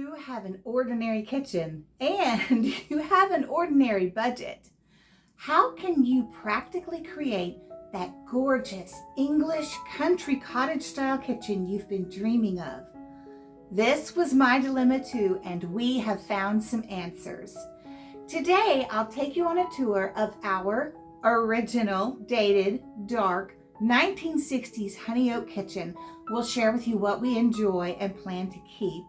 You have an ordinary kitchen and you have an ordinary budget. How can you practically create that gorgeous English country cottage style kitchen you've been dreaming of? This was my dilemma too, and we have found some answers. Today, I'll take you on a tour of our original, dated, dark 1960s honey oak kitchen. We'll share with you what we enjoy and plan to keep,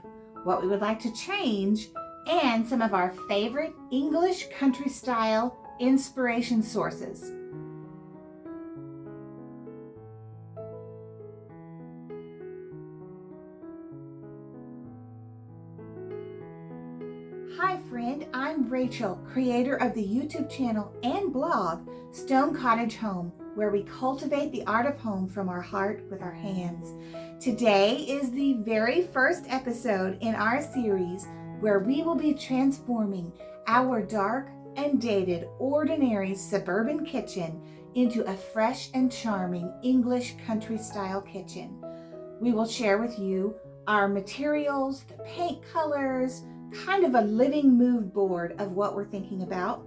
what we would like to change, and some of our favorite English country style inspiration sources. Hi friend, I'm Rachel, creator of the YouTube channel and blog Stone Cottage Home, where we cultivate the art of home from our heart with our hands. Today is the very first episode in our series where we will be transforming our dark and dated ordinary suburban kitchen into a fresh and charming English country style kitchen. We will share with you our materials, the paint colors, kind of a living mood board of what we're thinking about.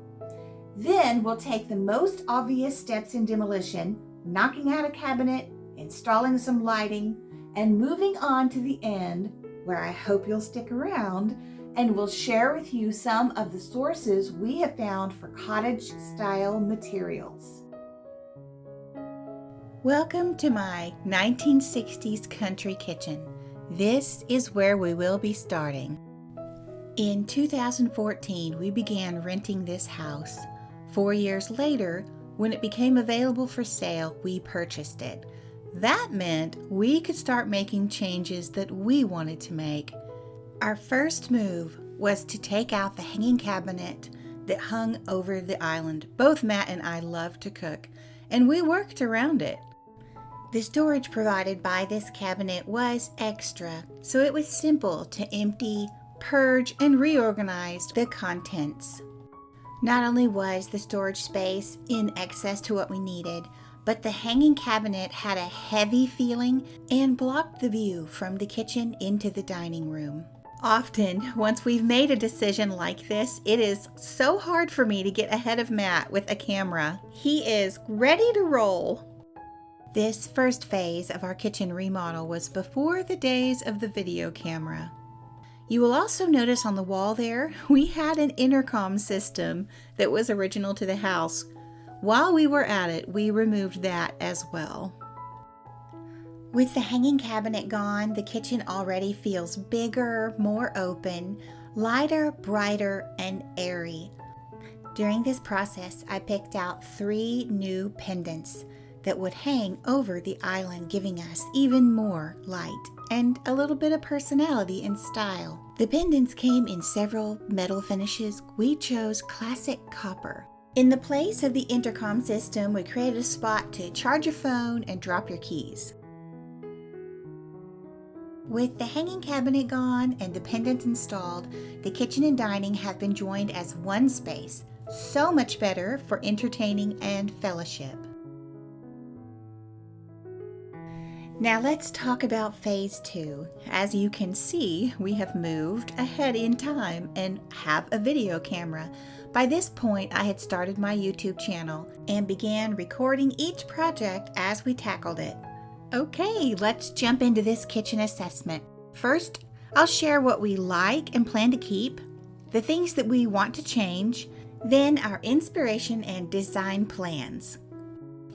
Then we'll take the most obvious steps in demolition, knocking out a cabinet, installing some lighting, and moving on to the end, where I hope you'll stick around, and we'll share with you some of the sources we have found for cottage style materials. Welcome to my 1960s country kitchen. This is where we will be starting. In 2014, we began renting this house. 4 years later, when it became available for sale, we purchased it. That meant we could start making changes that we wanted to make. Our first move was to take out the hanging cabinet that hung over the island. Both Matt and I love to cook, and we worked around it. The storage provided by this cabinet was extra, so it was simple to empty, purge, and reorganize the contents. Not only was the storage space in excess to what we needed, but the hanging cabinet had a heavy feeling and blocked the view from the kitchen into the dining room. Often, once we've made a decision like this, it is so hard for me to get ahead of Matt with a camera. He is ready to roll. This first phase of our kitchen remodel was before the days of the video camera. You will also notice on the wall there, we had an intercom system that was original to the house. While we were at it, we removed that as well. With the hanging cabinet gone, the kitchen already feels bigger, more open, lighter, brighter, and airy. During this process, I picked out 3 new pendants that would hang over the island, giving us even more light and a little bit of personality and style. The pendants came in several metal finishes. We chose classic copper. In the place of the intercom system, we created a spot to charge your phone and drop your keys. With the hanging cabinet gone and the pendants installed, the kitchen and dining have been joined as one space. So much better for entertaining and fellowship. Now let's talk about phase 2. As you can see, we have moved ahead in time and have a video camera. By this point, I had started my YouTube channel and began recording each project as we tackled it. Okay, let's jump into this kitchen assessment. First, I'll share what we like and plan to keep, the things that we want to change, then our inspiration and design plans.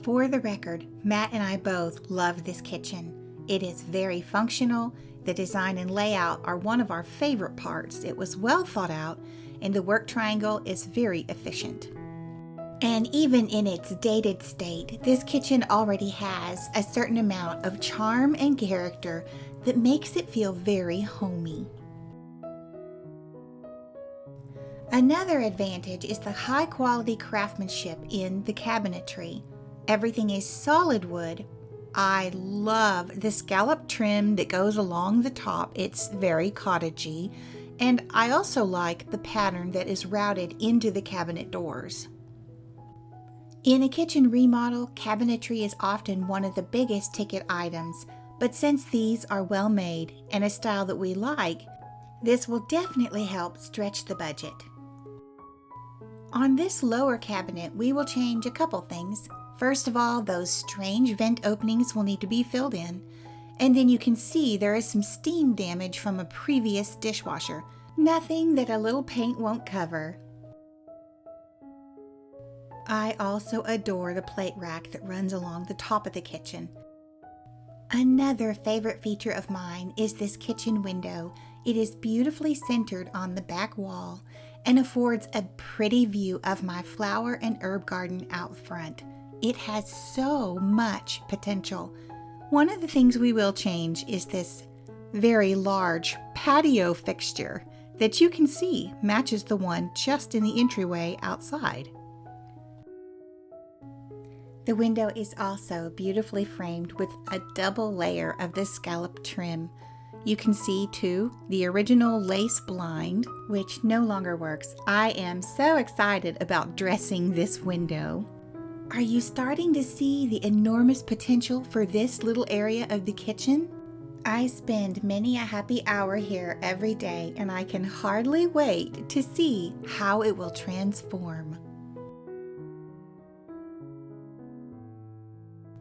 For the record, Matt and I both love this kitchen. It is very functional. The design and layout are one of our favorite parts. It was well thought out, and the work triangle is very efficient. And even in its dated state, this kitchen already has a certain amount of charm and character that makes it feel very homey. Another advantage is the high-quality craftsmanship in the cabinetry. Everything is solid wood. I love the scallop trim that goes along the top. It's very cottagey. And I also like the pattern that is routed into the cabinet doors. In a kitchen remodel, cabinetry is often one of the biggest ticket items, but since these are well made and a style that we like, This will definitely help stretch the budget. On this lower cabinet, we will change a couple things. First of all, those strange vent openings will need to be filled in. And then you can see there is some steam damage from a previous dishwasher. Nothing that a little paint won't cover. I also adore the plate rack that runs along the top of the kitchen. Another favorite feature of mine is this kitchen window. It is beautifully centered on the back wall and affords a pretty view of my flower and herb garden out front. It has so much potential. One of the things we will change is this very large patio fixture that you can see matches the one just in the entryway outside. The window is also beautifully framed with a double layer of this scallop trim. You can see too the original lace blind, which no longer works. I am so excited about dressing this window. Are you starting to see the enormous potential for this little area of the kitchen? I spend many a happy hour here every day, and I can hardly wait to see how it will transform.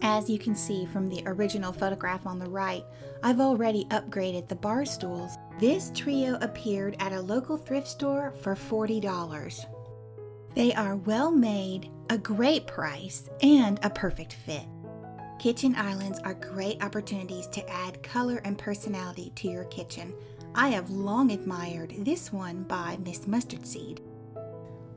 As you can see from the original photograph on the right, I've already upgraded the bar stools. This trio appeared at a local thrift store for $40. They are well made, a great price, and a perfect fit. Kitchen islands are great opportunities to add color and personality to your kitchen. I have long admired this one by Miss Mustard Seed.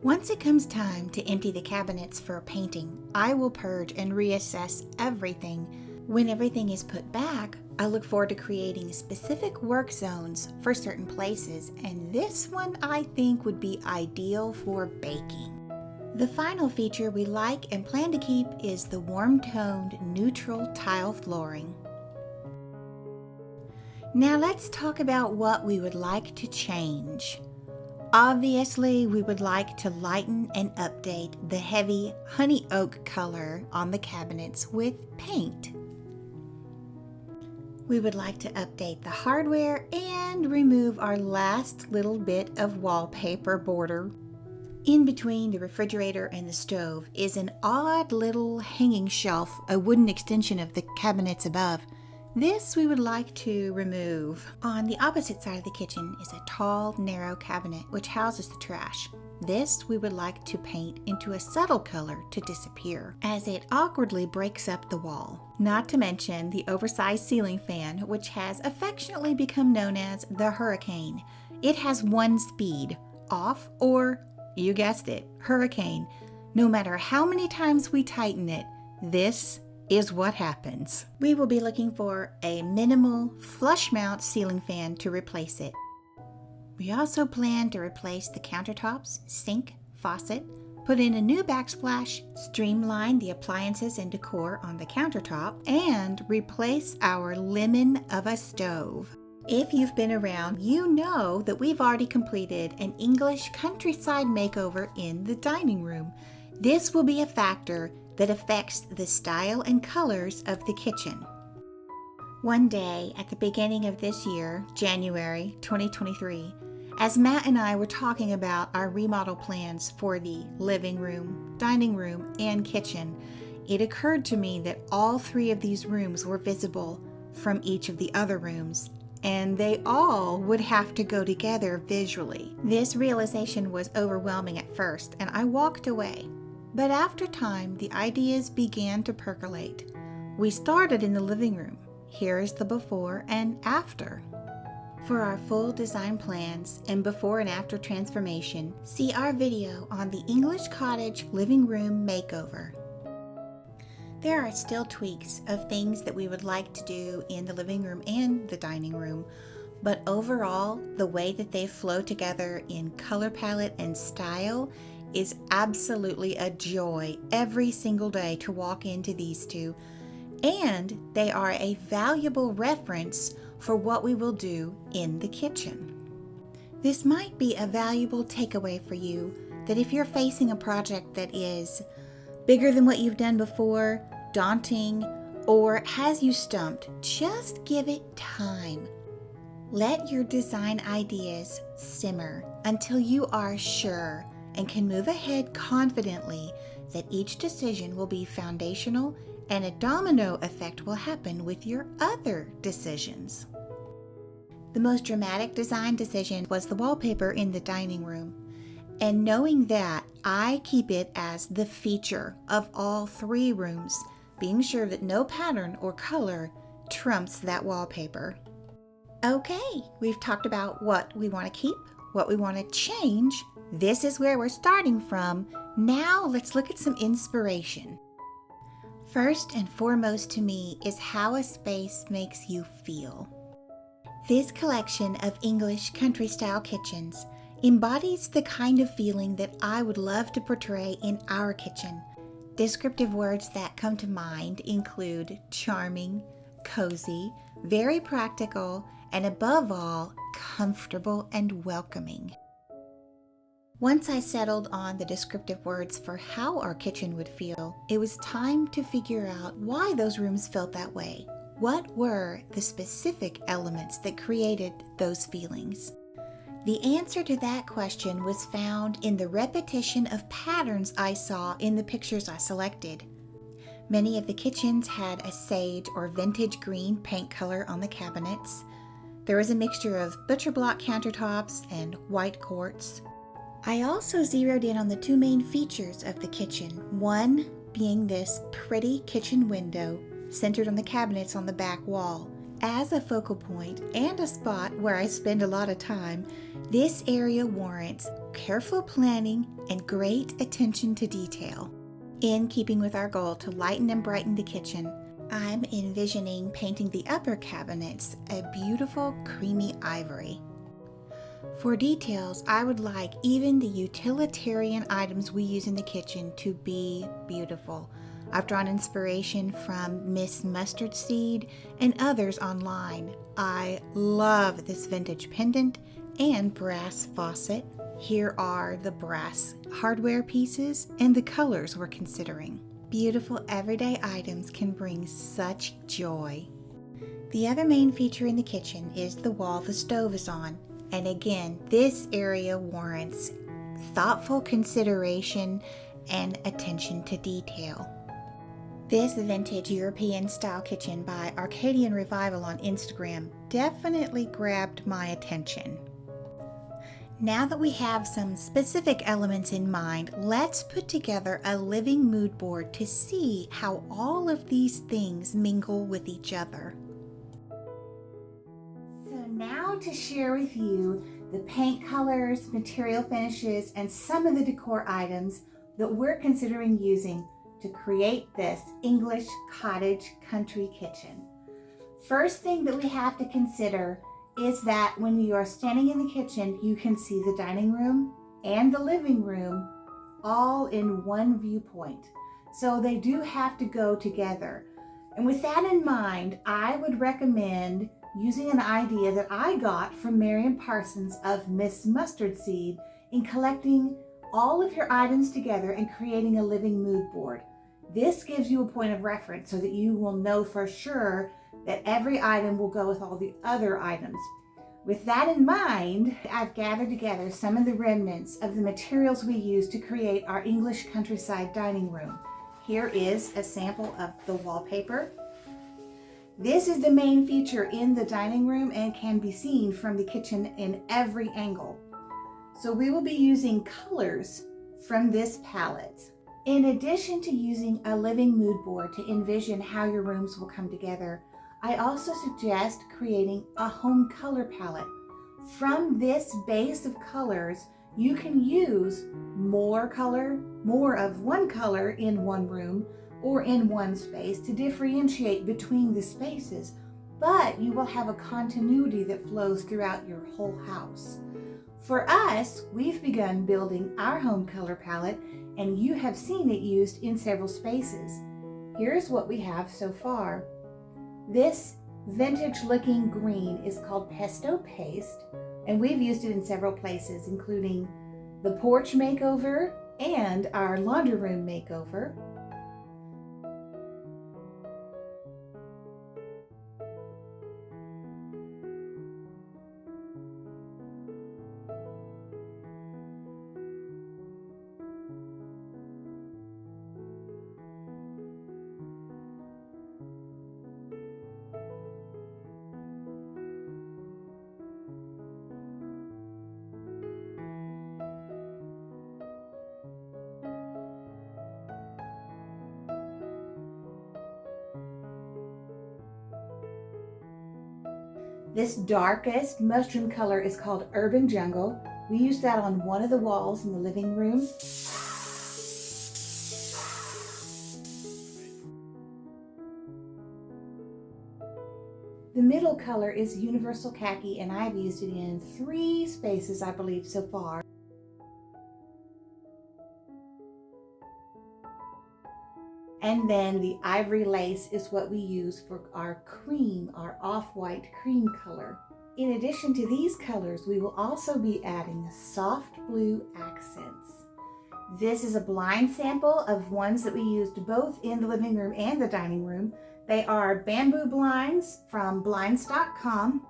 Once it comes time to empty the cabinets for painting, I will purge and reassess everything. When everything is put back, I look forward to creating specific work zones for certain places, and this one I think would be ideal for baking. The final feature we like and plan to keep is the warm-toned neutral tile flooring. Now let's talk about what we would like to change. Obviously, we would like to lighten and update the heavy honey oak color on the cabinets with paint. We would like to update the hardware and remove our last little bit of wallpaper border. In between the refrigerator and the stove is an odd little hanging shelf, a wooden extension of the cabinets above. This we would like to remove. On the opposite side of the kitchen is a tall, narrow cabinet which houses the trash. This we would like to paint into a subtle color to disappear, as it awkwardly breaks up the wall. Not to mention the oversized ceiling fan, which has affectionately become known as the Hurricane. It has one speed, off or, you guessed it, hurricane. No matter how many times we tighten it, this is what happens. We will be looking for a minimal flush mount ceiling fan to replace it. We also plan to replace the countertops, sink, faucet, put in a new backsplash, streamline the appliances and decor on the countertop, and replace our lemon of a stove. If you've been around, you know that we've already completed an English countryside makeover in the dining room. This will be a factor that affects the style and colors of the kitchen. One day at the beginning of this year, January 2023, as Matt and I were talking about our remodel plans for the living room, dining room, and kitchen, it occurred to me that all three of these rooms were visible from each of the other rooms, and they all would have to go together visually. This realization was overwhelming at first, and I walked away. But after time, the ideas began to percolate. We started in the living room. Here is the before and after. For our full design plans and before and after transformation, see our video on the English Cottage living room makeover. There are still tweaks of things that we would like to do in the living room and the dining room, but overall, the way that they flow together in color palette and style is absolutely a joy every single day to walk into these two, and they are a valuable reference for what we will do in the kitchen. This might be a valuable takeaway for you, that if you're facing a project that is bigger than what you've done before, daunting, or has you stumped, just give it time. Let your design ideas simmer until you are sure and can move ahead confidently that each decision will be foundational and a domino effect will happen with your other decisions. The most dramatic design decision was the wallpaper in the dining room. And knowing that, I keep it as the feature of all 3 rooms, being sure that no pattern or color trumps that wallpaper. Okay, we've talked about what we want to keep, what we want to change. This is where we're starting from. Now let's look at some inspiration. First and foremost to me is how a space makes you feel. This collection of English country style kitchens embodies the kind of feeling that I would love to portray in our kitchen. Descriptive words that come to mind include charming, cozy, very practical, and above all, comfortable and welcoming. Once I settled on the descriptive words for how our kitchen would feel, it was time to figure out why those rooms felt that way. What were the specific elements that created those feelings? The answer to that question was found in the repetition of patterns I saw in the pictures I selected. Many of the kitchens had a sage or vintage green paint color on the cabinets. There was a mixture of butcher block countertops and white quartz. I also zeroed in on the 2 main features of the kitchen, one being this pretty kitchen window centered on the cabinets on the back wall. As a focal point and a spot where I spend a lot of time, this area warrants careful planning and great attention to detail. In keeping with our goal to lighten and brighten the kitchen, I'm envisioning painting the upper cabinets a beautiful creamy ivory. For details, I would like even the utilitarian items we use in the kitchen to be beautiful. I've drawn inspiration from Miss Mustard Seed and others online. I love this vintage pendant and brass faucet. Here are the brass hardware pieces and the colors we're considering. Beautiful everyday items can bring such joy. The other main feature in the kitchen is the wall the stove is on. And again, this area warrants thoughtful consideration and attention to detail. This vintage European style kitchen by Arcadian Revival on Instagram definitely grabbed my attention. Now that we have some specific elements in mind, let's put together a living mood board to see how all of these things mingle with each other. So now to share with you the paint colors, material finishes, and some of the decor items that we're considering using to create this English cottage country kitchen. First thing that we have to consider is that when you are standing in the kitchen, you can see the dining room and the living room all in one viewpoint. So they do have to go together. And with that in mind, I would recommend using an idea that I got from Marion Parsons of Miss Mustard Seed in collecting all of your items together and creating a living mood board. This gives you a point of reference so that you will know for sure that every item will go with all the other items. With that in mind, I've gathered together some of the remnants of the materials we use to create our English countryside dining room. Here is a sample of the wallpaper. This is the main feature in the dining room and can be seen from the kitchen in every angle. So we will be using colors from this palette. In addition to using a living mood board to envision how your rooms will come together, I also suggest creating a home color palette. From this base of colors, you can use more of one color in one room or in one space to differentiate between the spaces, but you will have a continuity that flows throughout your whole house. For us, we've begun building our home color palette, and you have seen it used in several spaces. Here's what we have so far. This vintage looking green is called Pesto Paste, and we've used it in several places, including the porch makeover and our laundry room makeover. This darkest mushroom color is called Urban Jungle. We used that on one of the walls in the living room. The middle color is Universal Khaki, and I've used it in 3 spaces, I believe, so far. And then the ivory lace is what we use for our cream, our off-white cream color. In addition to these colors, we will also be adding soft blue accents. This is a blind sample of ones that we used both in the living room and the dining room. They are bamboo blinds from blinds.com,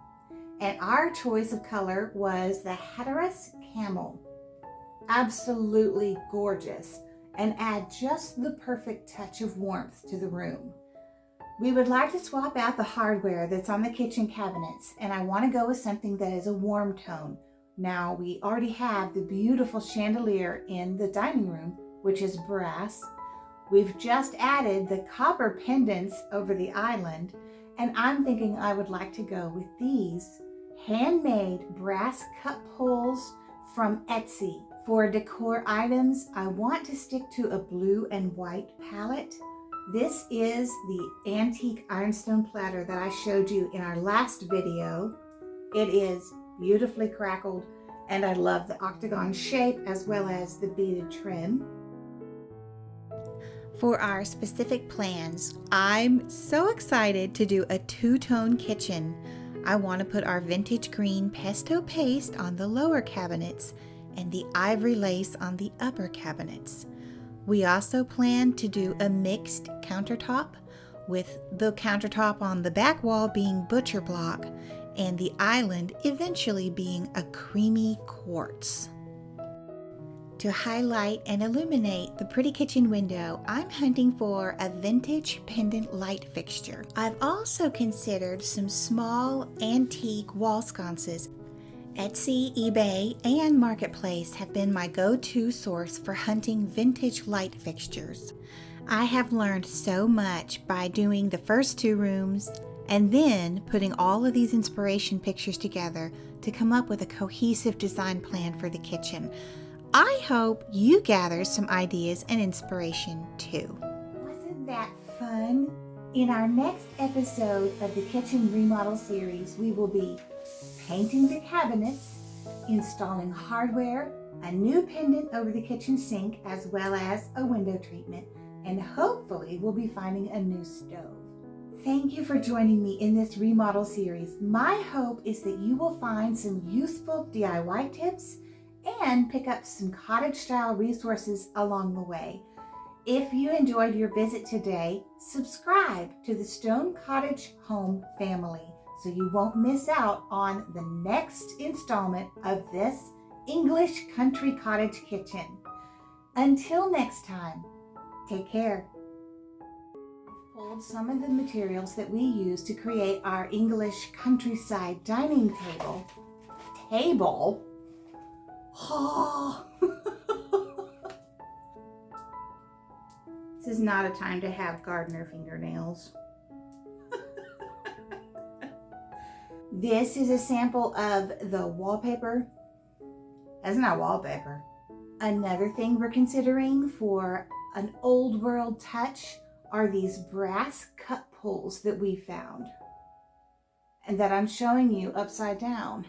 and our choice of color was the Hatteras Camel. Absolutely gorgeous, and add just the perfect touch of warmth to the room. We would like to swap out the hardware that's on the kitchen cabinets, and I want to go with something that is a warm tone. Now, we already have the beautiful chandelier in the dining room, which is brass. We've just added the copper pendants over the island, and I'm thinking I would like to go with these handmade brass cup holes from Etsy. For decor items, I want to stick to a blue and white palette. This is the antique ironstone platter that I showed you in our last video. It is beautifully crackled, and I love the octagon shape as well as the beaded trim. For our specific plans, I'm so excited to do a 2-tone kitchen. I want to put our vintage green pesto paste on the lower cabinets and the ivory lace on the upper cabinets. We also plan to do a mixed countertop, with the countertop on the back wall being butcher block and the island eventually being a creamy quartz. To highlight and illuminate the pretty kitchen window, I'm hunting for a vintage pendant light fixture. I've also considered some small antique wall sconces. Etsy, eBay, and Marketplace have been my go-to source for hunting vintage light fixtures. I have learned so much by doing the first 2 rooms and then putting all of these inspiration pictures together to come up with a cohesive design plan for the kitchen. I hope you gather some ideas and inspiration too. Wasn't that fun? In our next episode of the Kitchen Remodel series, we will be painting the cabinets, installing hardware, a new pendant over the kitchen sink, as well as a window treatment, and hopefully we'll be finding a new stove. Thank you for joining me in this remodel series. My hope is that you will find some useful DIY tips and pick up some cottage-style resources along the way. If you enjoyed your visit today, subscribe to the Stone Cottage Home family so you won't miss out on the next installment of this English Country Cottage Kitchen. Until next time, take care. We've pulled some of the materials that we use to create our English countryside dining table. Oh. This is not a time to have gardener fingernails. This is a sample of the wallpaper. That's not wallpaper. Another thing we're considering for an old world touch are these brass cup pulls that we found and that I'm showing you upside down.